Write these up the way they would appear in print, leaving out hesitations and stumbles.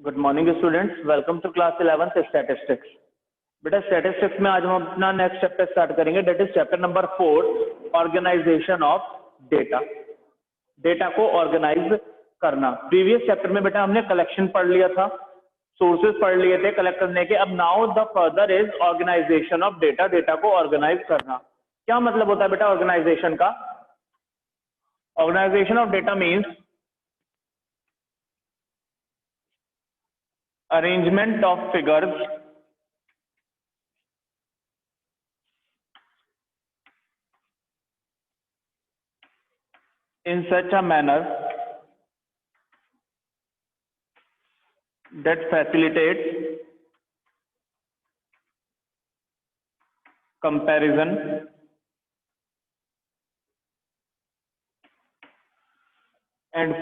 Good morning students, welcome to class 11 statistics. बेटा statistics में आज हम अपना नेक्स्ट चैप्टर स्टार्ट करेंगे, that is chapter number 4, organisation of data. Data को ऑर्गेनाइज करना। प्रीवियस चैप्टर में बेटा हमने कलेक्शन पढ़ लिया था, सोर्सेज पढ़ लिए थे कलेक्ट करने के। अब now the further is organisation of data. Data को ऑर्गेनाइज करना। क्या मतलब होता है बेटा ऑर्गेनाइजेशन का? Organisation of data means arrangement of figures in such a manner that facilitates comparison and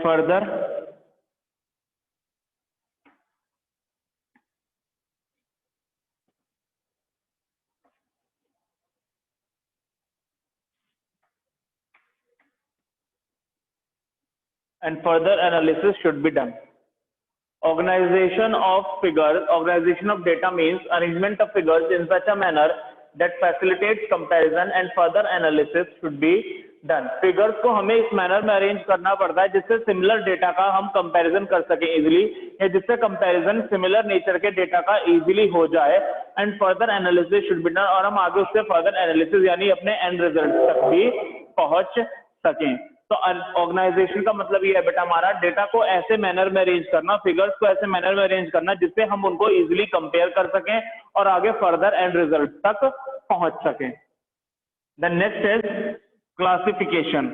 further analysis should be done. Organization of figures, organization of data means arrangement of figures in such a manner that facilitates comparison and further analysis should be done. Figures को हमें इस manner में arrange करना पड़ता है जिससे similar data का हम कंपैरिजन कर सकें इजीली, या जिससे कंपैरिजन सिमिलर नेचर के डेटा का इजीली हो जाए। And further analysis should be done, और हम आगे उससे फर्दर एनालिसिस यानी अपने एंड रिजल्ट तक भी पहुंच सकें। तो ऑर्गेनाइजेशन का मतलब ये है बेटा हमारा डेटा को ऐसे मैनर में अरेंज करना, फिगर्स को ऐसे मैनर में अरेंज करना जिससे हम उनको इजीली कंपेयर कर सकें और आगे फर्दर एंड रिजल्ट तक पहुंच सकें। The next is classification.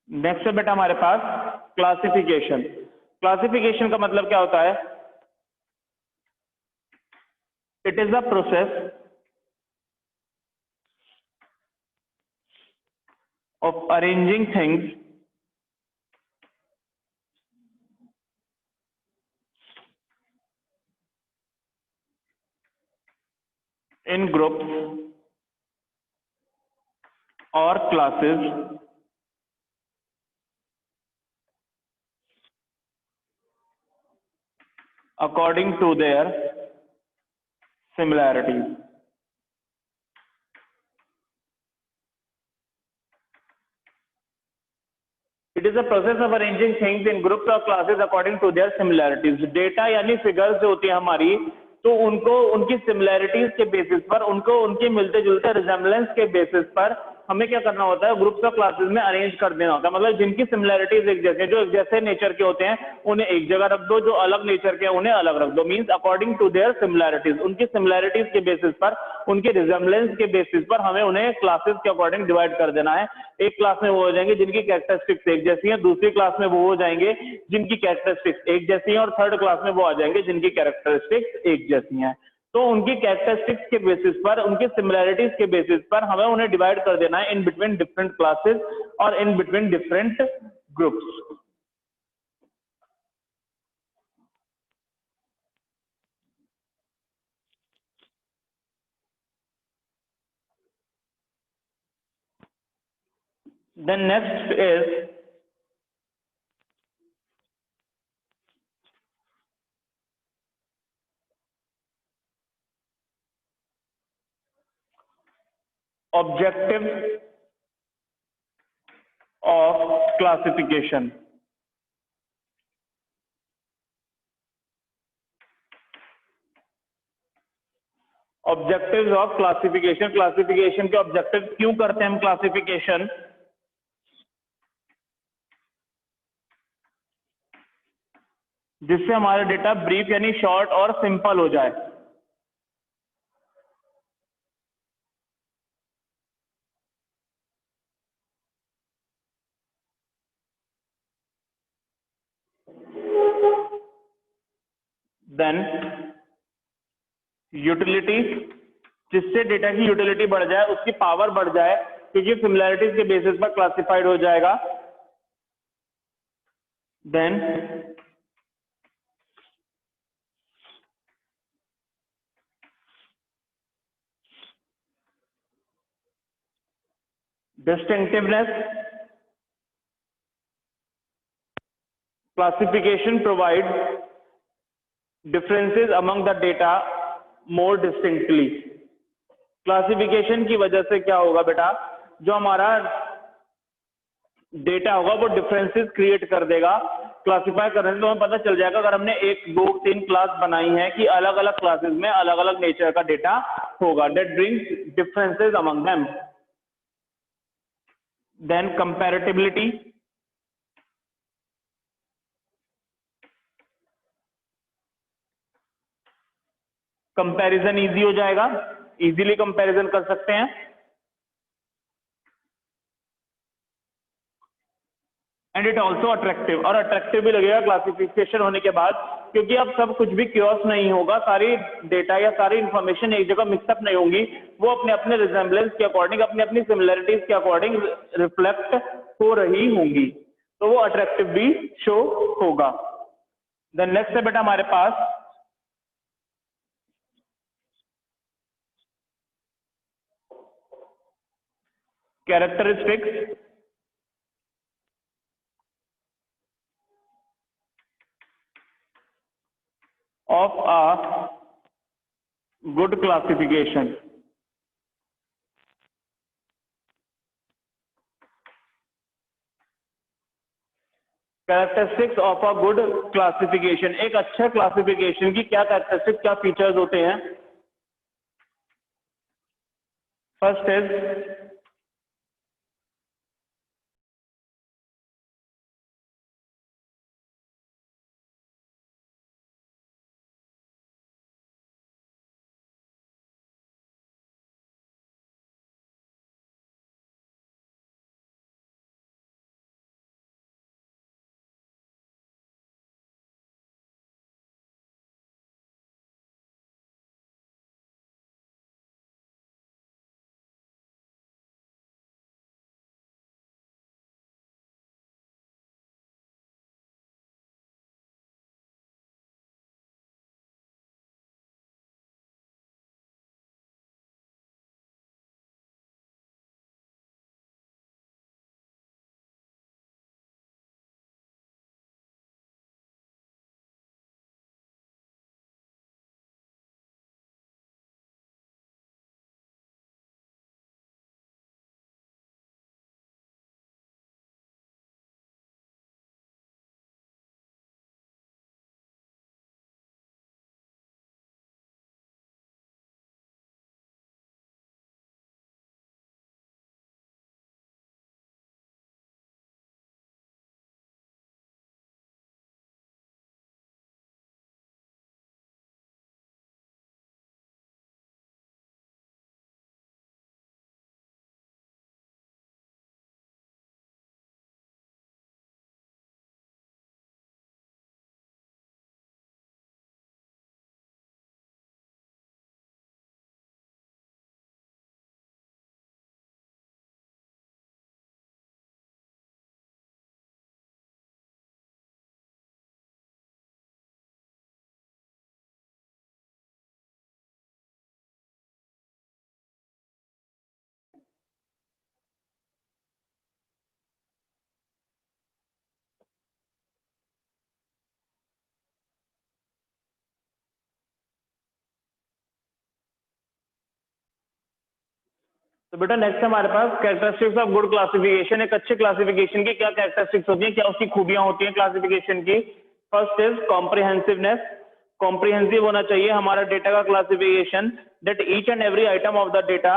Next है बेटा हमारे पास क्लासिफिकेशन। क्लासिफिकेशन का मतलब क्या होता है? It is a process of arranging things in groups or classes according to their similarities. It is a process of arranging things in groups or classes according to their similarities. Data यानी figures जो होती है हमारी, तो उनको उनकी similarities के basis पर, उनको उनके मिलते जुलते रिजेम्बलेंस के बेसिस पर हमें क्या करना होता है? ग्रुप्स और क्लासेस में अरेंज कर देना होता है। मतलब जिनकी सिमिलैरिटीज एक जैसे, जो एक जैसे नेचर के होते हैं उन्हें एक जगह रख दो, जो अलग नेचर के उन्हें अलग रख दो। Means according to their similarities, उनकी सिमिलैरिटीज के बेसिस पर, उनके रिजेम्बलेंस के बेसिस पर हमें उन्हें क्लासेस के अकॉर्डिंग डिवाइड कर देना है। एक क्लास में वो हो जाएंगे जिनकी कैरेक्टरिस्टिक्स एक जैसी है, दूसरी क्लास में वो हो जाएंगे जिनकी कैरेक्टरिस्टिक्स एक जैसी है, और थर्ड क्लास में वो आ जाएंगे जिनकी कैरेक्टरिस्टिक्स एक जैसी हैं। तो उनकी कैरेक्टरिस्टिक्स के बेसिस पर, उनकी सिमिलैरिटीज के बेसिस पर हमें उन्हें डिवाइड कर देना है इन बिटवीन डिफरेंट क्लासेस और in between different groups. Then next is objective of classification। Objectives of classification. Classification के ऑब्जेक्टिव क्यों करते हैं हम क्लासिफिकेशन? जिससे हमारा डेटा ब्रीफ यानी शॉर्ट और सिंपल हो जाए। देन यूटिलिटी, जिससे डेटा की यूटिलिटी बढ़ जाए, उसकी पावर बढ़ जाए, क्योंकि सिमिलैरिटीज के बेसिस पर क्लासिफाइड हो जाएगा। Then distinctiveness, classification provides differences among the data more distinctly. Classification की वजह से क्या होगा बेटा, जो हमारा डेटा होगा वो डिफरेंसेस क्रिएट कर देगा। क्लासिफाई करने से तो हमें पता चल जाएगा, अगर हमने 1, 2, 3 क्लास बनाई है कि अलग अलग क्लासेस में अलग अलग नेचर का डेटा होगा। That brings differences among them. Then comparability, comparison easy हो जाएगा, इजीली कंपैरिजन कर सकते हैं। एंड इट ऑल्सो अट्रैक्टिव, और अट्रैक्टिव भी लगेगा क्लासिफिकेशन होने के बाद, क्योंकि अब सब कुछ भी क्योस नहीं होगा, सारी डेटा या सारी इंफॉर्मेशन एक जगह मिक्सअप नहीं होंगी, वो अपने अपने रिजेंबलेंस के अकॉर्डिंग, अपनी अपनी सिमिलरिटीज के अकॉर्डिंग रिफ्लेक्ट हो रही होंगी, तो वो अट्रैक्टिव भी शो होगा। देन नेक्स्ट है बेटा हमारे पास characteristics of a good classification. Characteristics of a good classification, एक अच्छा क्लासिफिकेशन की क्या कैरेक्टरिस्टिक्स, क्या फीचर्स होते हैं? फर्स्ट इज तो बेटा नेक्स्ट हमारे पास कैरेक्टरिस्टिक्स ऑफ गुड क्लासिफिकेशन, एक अच्छे क्लासिफिकेशन की क्या कैरेक्टरिस्टिक्स होती है, क्या उसकी खूबियां होती हैं क्लासिफिकेशन की? फर्स्ट इज कॉम्प्रिहेंसिवनेस, कॉम्प्रिहेंसिव होना चाहिए हमारा डेटा का classification, that each and every item of the data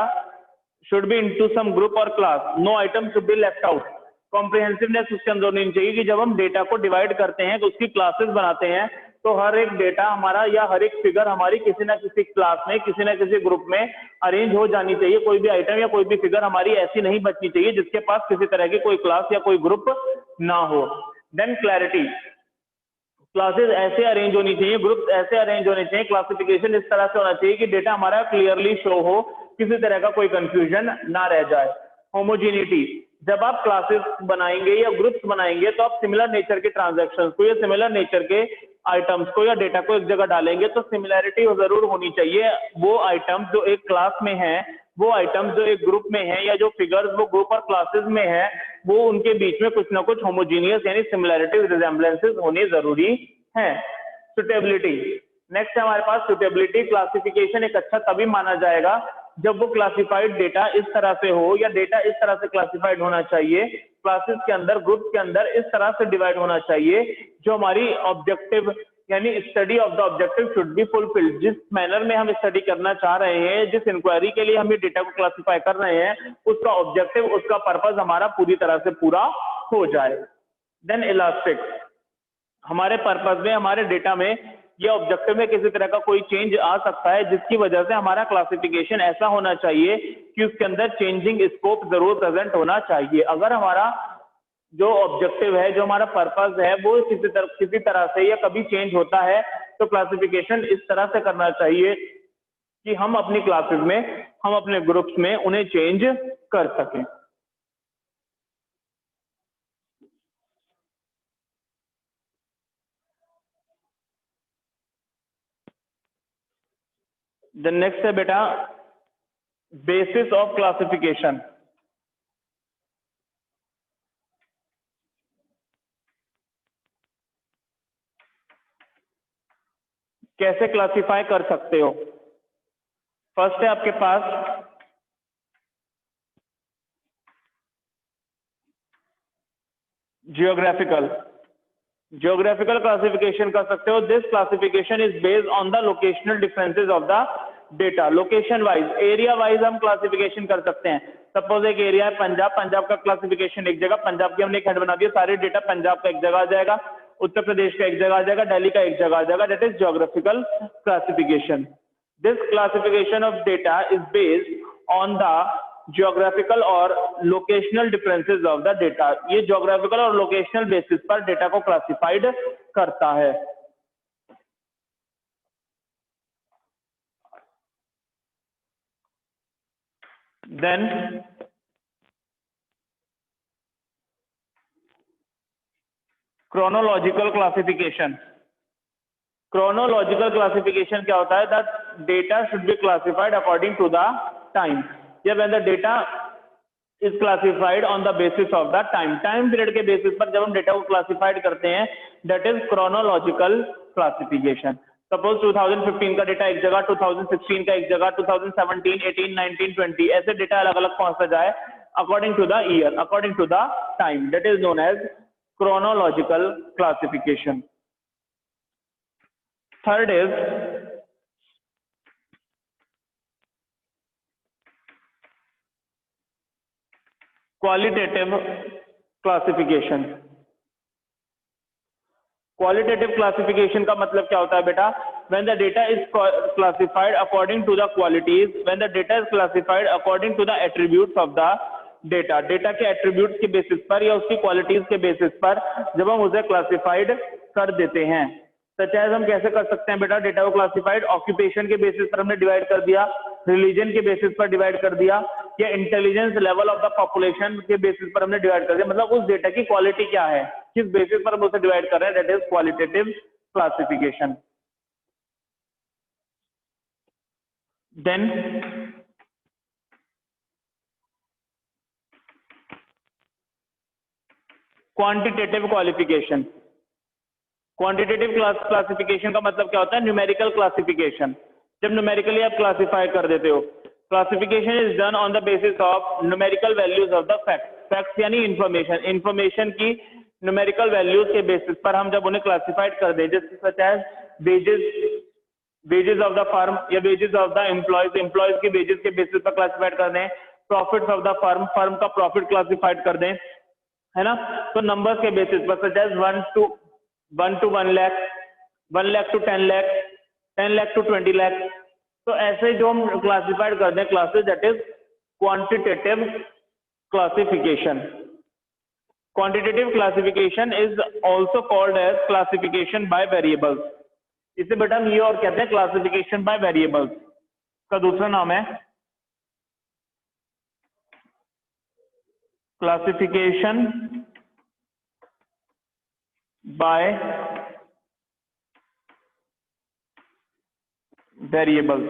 should be into some group और class, no item should be left out. Comprehensiveness उसके अंदर होनी चाहिए कि जब हम डेटा को डिवाइड करते हैं तो उसकी क्लासेस बनाते हैं, तो हर एक डेटा हमारा या हर एक फिगर हमारी किसी ना किसी क्लास में, किसी ना किसी ग्रुप में अरेंज हो जानी चाहिए। कोई भी आइटम या कोई भी फिगर हमारी ऐसी नहीं बचनी चाहिए जिसके पास किसी तरह की कोई क्लास या कोई ग्रुप ना हो। देन क्लैरिटी, क्लासेस ऐसे अरेंज होनी चाहिए, ग्रुप ऐसे अरेंज होने चाहिए, क्लासिफिकेशन इस तरह से होना चाहिए कि डेटा हमारा क्लियरली शो हो, किसी तरह का कोई कंफ्यूजन ना रह जाए। होमोजेनिटी, जब आप क्लासेस बनाएंगे या ग्रुप्स बनाएंगे तो आप सिमिलर नेचर के ट्रांजैक्शंस को या सिमिलर नेचर के आइटम्स को या डेटा को एक जगह डालेंगे तो सिमिलैरिटी जरूर होनी चाहिए। वो आइटम्स जो एक क्लास में हैं वो आइटम्स जो एक ग्रुप में है या जो फिगर्स वो ग्रुप और क्लासेस में है, वो उनके बीच में कुछ ना कुछ होमोजीनियस यानी सिमिलैरिटीज रिजेम्बलेंसेस होनी जरूरी है। सुटेबिलिटी, नेक्स्ट है हमारे पास सुटेबिलिटी। क्लासिफिकेशन एक अच्छा तभी माना जाएगा जब वो क्लासिफाइड डेटा इस तरह से हो या डेटा इस तरह से क्लासिफाइड होना चाहिए, क्लासेस के अंदर ग्रुप के अंदर इस तरह से डिवाइड होना चाहिए जो हमारी ऑब्जेक्टिव यानी study of the objective should be fulfilled. जिस मैनर में हम स्टडी करना चाह रहे हैं, जिस इंक्वायरी के लिए हम ये डेटा को क्लासिफाई कर रहे हैं, उसका ऑब्जेक्टिव, उसका पर्पस हमारा पूरी तरह से पूरा हो जाए। देन इलास्टिक, हमारे पर्पस में, हमारे डेटा में या ऑब्जेक्टिव में किसी तरह का कोई चेंज आ सकता है जिसकी वजह से हमारा क्लासिफिकेशन ऐसा होना चाहिए कि उसके अंदर चेंजिंग स्कोप जरूर प्रेजेंट होना चाहिए। अगर हमारा जो ऑब्जेक्टिव है, जो हमारा पर्पस है, वो किसी तरह से या कभी चेंज होता है तो क्लासिफिकेशन इस तरह से करना चाहिए कि हम अपनी क्लासेस में, हम अपने ग्रुप्स में उन्हें चेंज कर सकें। देन नेक्स्ट है बेटा बेसिस ऑफ क्लासिफिकेशन। कैसे क्लासिफाई कर सकते हो? फर्स्ट है आपके पास जियोग्राफिकल। जियोग्राफिकल क्लासिफिकेशन कर सकते हो। This classification is based on the locational differences of the data. Location wise, area wise हम क्लासिफिकेशन कर सकते हैं। सपोज एक एरिया है पंजाब, पंजाब का क्लासिफिकेशन एक जगह, पंजाब की हमने एक हेड बना दिया, सारे डेटा पंजाब का एक जगह आ जाएगा, उत्तर प्रदेश का एक जगह आ जाएगा, दिल्ली का एक जगह आ जाएगा। That is geographical classification. This classification of data is based on the geographical और locational differences of the data. ये जियोग्राफिकल और लोकेशनल बेसिस पर डेटा को क्लासिफाइड करता है। Then chronological classification. Chronological classification क्या होता है? That data should be classified according to the time. या when the data is classified on the basis of the time, time period के basis पर जब हम डेटा को क्लासिफाइड करते हैं, that is chronological classification. Suppose 2015 का डेटा एक जगह, 2016 का एक जगह, 2017, 18, 19, 20 ऐसे डेटा अलग अलग पहुंचता जाए according to the year, according to the time. That is known as chronological classification. Third is qualitative classification. Qualitative classification का मतलब क्या होता है बेटा? When the data is classified according to the qualities, when the data is classified according to the attributes of the data. Data के attributes के basis पर या उसकी क्वालिटीज के बेसिस पर जब हम उसे क्लासिफाइड कर देते हैं। सच एज हम कैसे कर सकते हैं बेटा डेटा को क्लासिफाइड? ऑक्यूपेशन के बेसिस पर हमने डिवाइड कर दिया, रिलीजन के बेसिस पर डिवाइड कर दिया, या intelligence level of the population के बेसिस पर हमने डिवाइड कर दिया। मतलब उस डेटा की क्वालिटी क्या है, किस बेसिस पर हम उसे डिवाइड कर रहे हैं, that is qualitative classification. Then quantitative qualification. Quantitative classification का मतलब क्या होता है? Numerical classification. जब न्यूमेरिकली आप क्लासिफाई कर देते हो, classification is done on the basis of numerical values of the fact. Facts यानी इंफॉर्मेशन, इंफॉर्मेशन की न्यूमेरिकल वैल्यूज के बेसिस पर हम जब उन्हें क्लासिफाइड कर दें, जैसे such as wages, wages of the firm या wages of the employees, employees के वेजेस के बेसिस पर क्लासिफाइड कर दें, profits of the firm, firm का प्रॉफिट क्लासिफाइड कर दें, है ना? तो नंबर्स के बेसिस पर such as 1 to 1 lakh, 1 lakh to 10 lakh, 10 lakh to 20 lakh। तो ऐसे जो हम क्लासिफाइड कर दें classes, that is quantitative classification. Quantitative classification is also called as classification by variables. इसे बेटा हम ये और कहते हैं क्लासिफिकेशन बाय वेरिएबल्स का दूसरा नाम है क्लासिफिकेशन बाय वेरिएबल्स।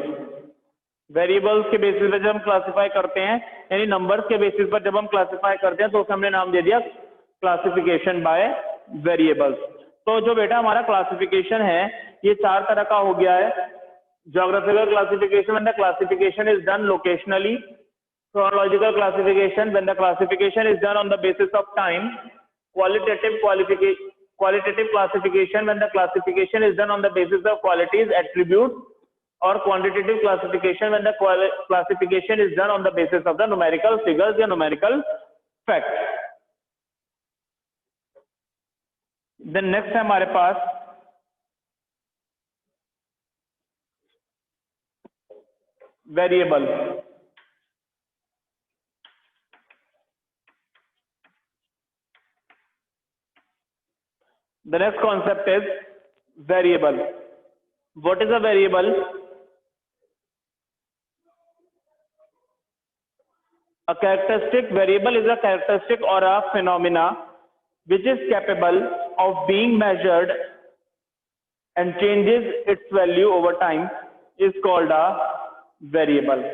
वेरिएबल्स के बेसिस पे जब हम क्लासिफाई करते हैं, यानी नंबर्स के बेसिस पर जब हम क्लासिफाई करते हैं तो उसे हमने नाम दे दिया क्लासिफिकेशन बाय वेरिएबल्स। तो जो बेटा हमारा क्लासिफिकेशन है ये 4 तरह का हो गया है। Geographical classification when the classification is done locationally, chronological classification when the classification is done on the basis of time, qualitative classification when the classification is done on the basis of qualities, attributes, or quantitative classification when the classification is done on the basis of the numerical figures या numerical facts। then next है हमारे पास variable। The next concept is variable. What is a variable? A characteristic variable is a characteristic or a phenomena which is capable of being measured and changes its value over time is called a variable।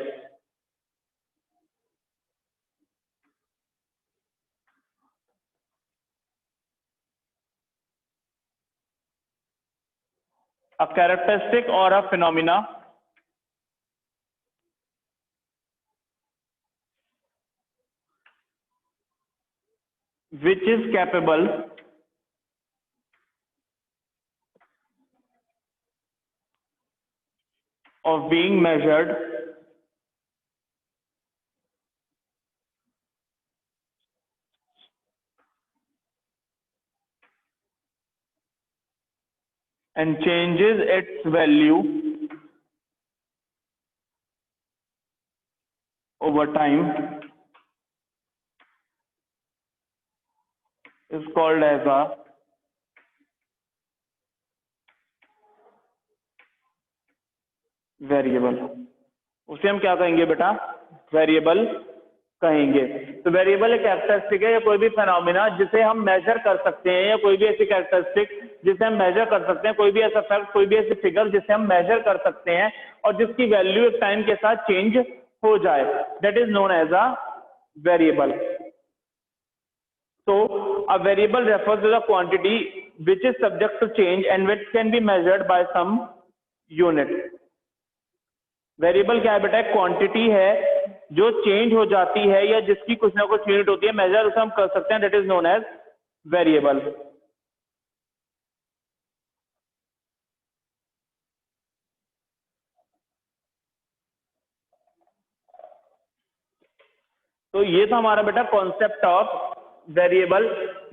A characteristic or a phenomena which is capable of being measured and changes its value over time is called as a variable. उसे हम क्या कहेंगे बेटा? Variable कहेंगे। तो variable एक characteristic है या कोई भी फेनोमेना जिसे हम मेजर कर सकते हैं, या कोई भी ऐसी कैरेक्टरिस्टिक जिसे हम मेजर कर सकते हैं, कोई भी ऐसा फैक्ट, कोई भी ऐसी फिगर जिसे हम मेजर कर सकते हैं और जिसकी वैल्यू एक टाइम के साथ चेंज हो जाए, that is known as a variable. So a variable refers to the quantity which is subject to change and which can be measured by some unit। Variable क्या है बेटा? क्वांटिटी है जो चेंज हो जाती है या जिसकी कुछ ना कुछ यूनिट होती है, मेजर उसे हम कर सकते हैं, that is known as variable. तो ये था हमारा बेटा concept of variable.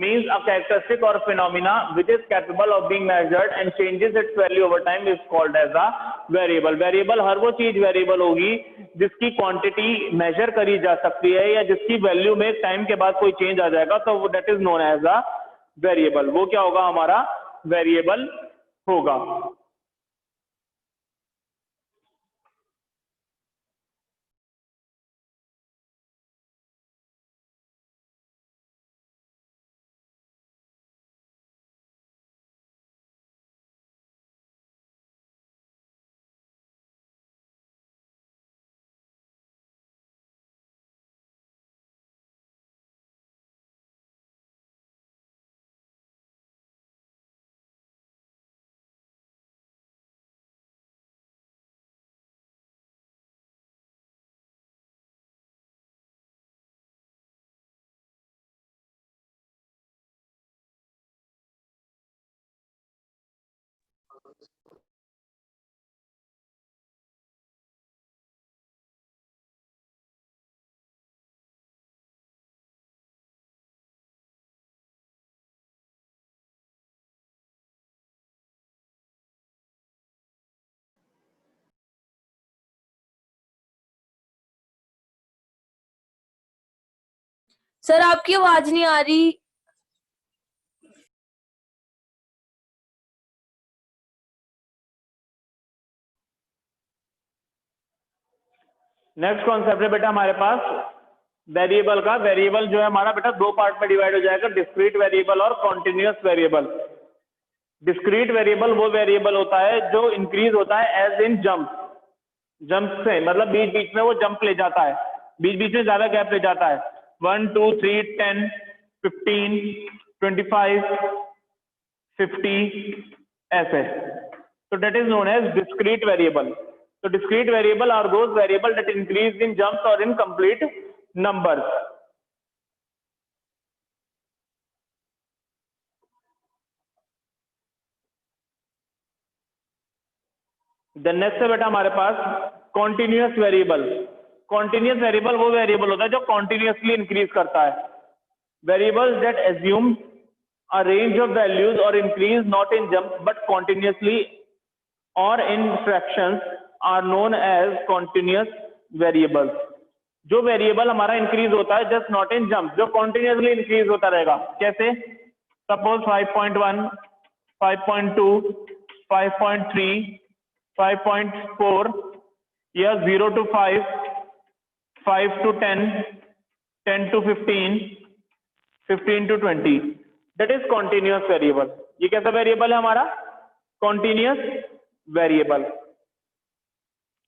Means a characteristic और phenomena which is capable of being measured and changes its value over time is called as a variable. Variable हर वो चीज वेरिएबल होगी जिसकी क्वांटिटी मेजर करी जा सकती है या जिसकी वैल्यू में टाइम के बाद कोई चेंज आ जाएगा, तो that is known as a variable. वो क्या होगा? हमारा वेरिएबल होगा। सर आपकी आवाज नहीं आ रही। नेक्स्ट कॉन्सेप्ट है बेटा हमारे पास वेरिएबल का। वेरिएबल जो है हमारा बेटा दो पार्ट में डिवाइड हो जाएगा, डिस्क्रीट वेरिएबल और कॉन्टिन्यूअस वेरिएबल। डिस्क्रीट वेरिएबल वो वेरिएबल होता है जो इंक्रीज होता है एज इन जंप, जंप से मतलब बीच बीच में वो जंप ले जाता है, बीच बीच में ज्यादा गैप ले जाता है, 1 2 3 10 15 25 50 ऐसे। तो that is known as discrete variable. So discrete variable are those variable that increase in jumps or in complete numbers. Then next है बेटा हमारे पास continuous variable. Continuous variable वो variable होता है जो continuously increase करता है। Variables that assume a range of values or increase not in jumps but continuously or in fractions are known as continuous variables. जो वेरिएबल हमारा इंक्रीज होता है जस्ट नॉट इन जंप, जो कॉन्टिन्यूसली इंक्रीज होता रहेगा। कैसे? सपोज 5.1 5.2 5.3 5.4 या 0 to 5 5 to 10 10 to 15 15 to 20, that is continuous variable. ये कैसा वेरिएबल है हमारा? Continuous variable.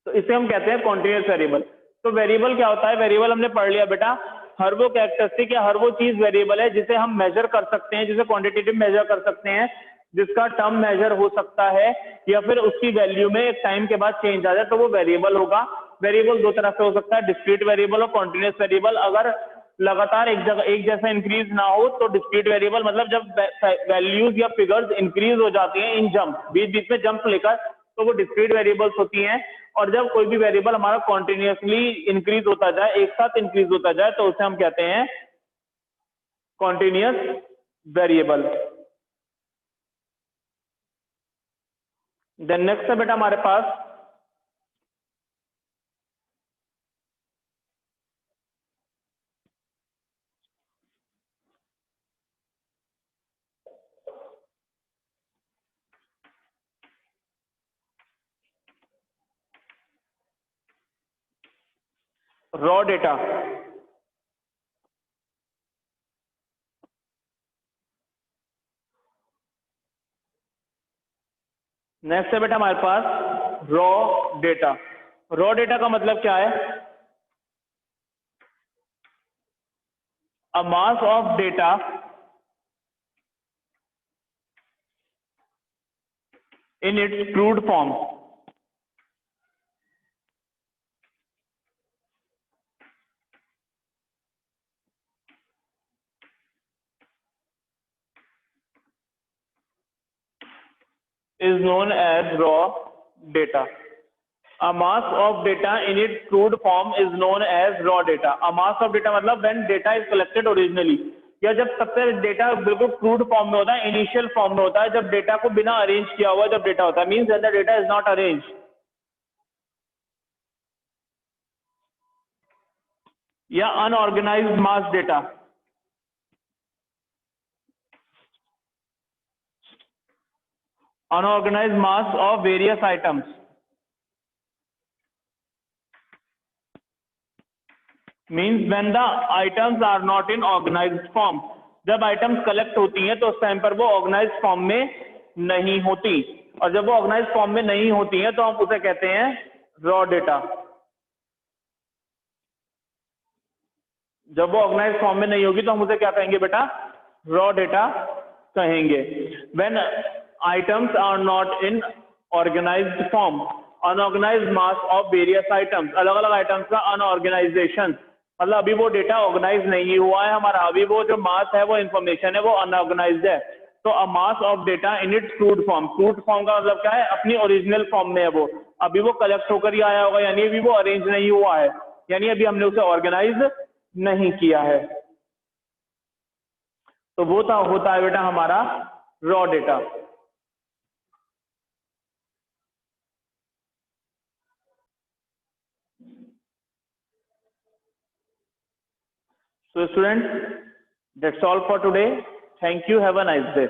तो इसे हम कहते हैं कॉन्टिन्यूस वेरिएबल। तो वेरिएबल क्या होता है? वेरिएबल हमने पढ़ लिया बेटा, हर वो कैरेक्टरिस्टिक या हर वो चीज वेरिएबल है जिसे हम मेजर कर सकते हैं, जिसे क्वांटिटेटिव मेजर कर सकते हैं, जिसका टर्म मेजर हो सकता है या फिर उसकी वैल्यू में एक टाइम के बाद चेंज आ जाए तो वो वेरिएबल होगा। वेरिएबल दो तरह से हो सकता है, डिस्क्रीट वेरिएबल और कॉन्टिन्यूस वेरिएबल। अगर लगातार एक जगह एक जैसा इंक्रीज ना हो तो डिस्क्रीट वेरिएबल, मतलब जब वैल्यूज या फिगर्स इंक्रीज हो जाती हैं इन जंप, बीच बीच में जंप लेकर, तो वो डिस्क्रीट वेरिएबल्स होती हैं। और जब कोई भी वेरिएबल हमारा कॉन्टिन्यूसली इंक्रीज होता जाए, एक साथ इंक्रीज होता जाए, तो उसे हम कहते हैं कॉन्टिन्यूस वेरिएबल। देन नेक्स्ट है बेटा हमारे पास रॉ डेटा। नेक्स्ट है बेटा हमारे पास रॉ डेटा। रॉ डेटा का मतलब क्या है? A mass of data in its crude form is known as raw data. A mass of data in its crude form is known as raw data. A mass of data मतलब when data is collected originally, या जब सबसे data बिल्कुल crude form में होता है, initial form में होता है, जब डेटा को बिना अरेंज किया हुआ जब डेटा होता है, means when the data is not arrange, या unorganized mass data. Unorganized mass of various items means when the items are not in organized form. जब आइटम्स कलेक्ट होती हैं तो उस टाइम पर वो ऑर्गेनाइज्ड फॉर्म में नहीं होती, और जब वो ऑर्गेनाइज्ड फॉर्म में नहीं होती हैं तो हम उसे कहते हैं रॉ डेटा। जब वो ऑर्गेनाइज्ड फॉर्म में नहीं होगी तो हम उसे क्या कहेंगे बेटा? रॉ डेटा कहेंगे। When items are not in organized form, unorganized mass of various items, अलग अलग आइटम्स का अनऑर्गेनाइजेशन, मतलब अभी वो डेटा ऑर्गेनाइज नहीं हुआ है हमारा, अभी वो जो मास है, वो इंफॉर्मेशन है, वो अनऑर्गेनाइज्ड है। तो a mass of data in its crude form, crude form का मतलब क्या है? अपनी ओरिजिनल फॉर्म में है वो, अभी वो कलेक्ट होकर ही आया होगा, यानी अभी वो अरेंज नहीं हुआ है, यानी अभी हमने उसे ऑर्गेनाइज नहीं किया है। तो वो होता है बेटा हमारा raw data. So students, that's all for today. Thank you. Have a nice day.